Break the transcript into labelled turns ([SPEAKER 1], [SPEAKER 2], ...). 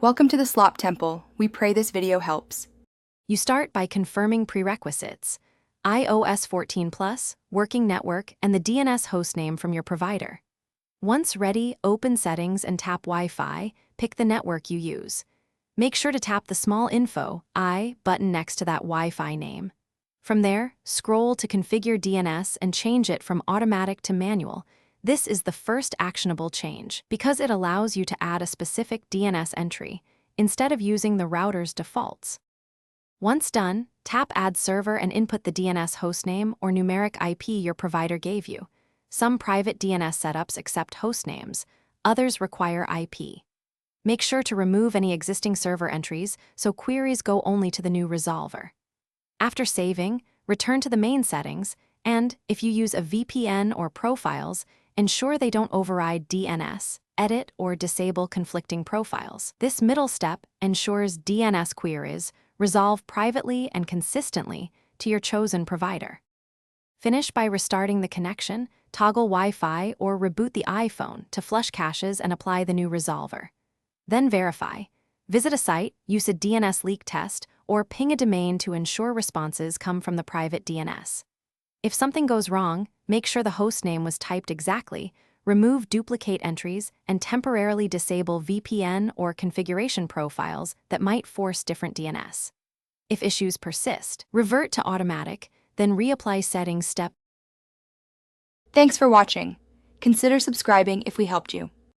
[SPEAKER 1] Welcome to the Slop Temple. We pray this video helps.
[SPEAKER 2] You start by confirming prerequisites: iOS 14 Plus, working network, and the DNS hostname from your provider. Once ready, open Settings and tap Wi-Fi, pick the network you use. Make sure to tap the small info I button next to that Wi-Fi name. From there, scroll to Configure DNS and change it from automatic to manual. This is the first actionable change because it allows you to add a specific DNS entry instead of using the router's defaults. Once done, tap Add Server and input the DNS hostname or numeric IP your provider gave you. Some private DNS setups accept hostnames, others require IP. Make sure to remove any existing server entries so queries go only to the new resolver. After saving, return to the main settings, and if you use a VPN or profiles, ensure they don't override DNS, edit or disable conflicting profiles. This middle step ensures DNS queries resolve privately and consistently to your chosen provider. Finish by restarting the connection, toggle Wi-Fi, or reboot the iPhone to flush caches and apply the new resolver. Then verify. Visit a site, use a DNS leak test, or ping a domain to ensure responses come from the private DNS. If something goes wrong, make sure the hostname was typed exactly, remove duplicate entries, and temporarily disable VPN or configuration profiles that might force different DNS. If issues persist, revert to automatic, then reapply settings step.
[SPEAKER 1] Thanks for watching. Consider subscribing if we helped you.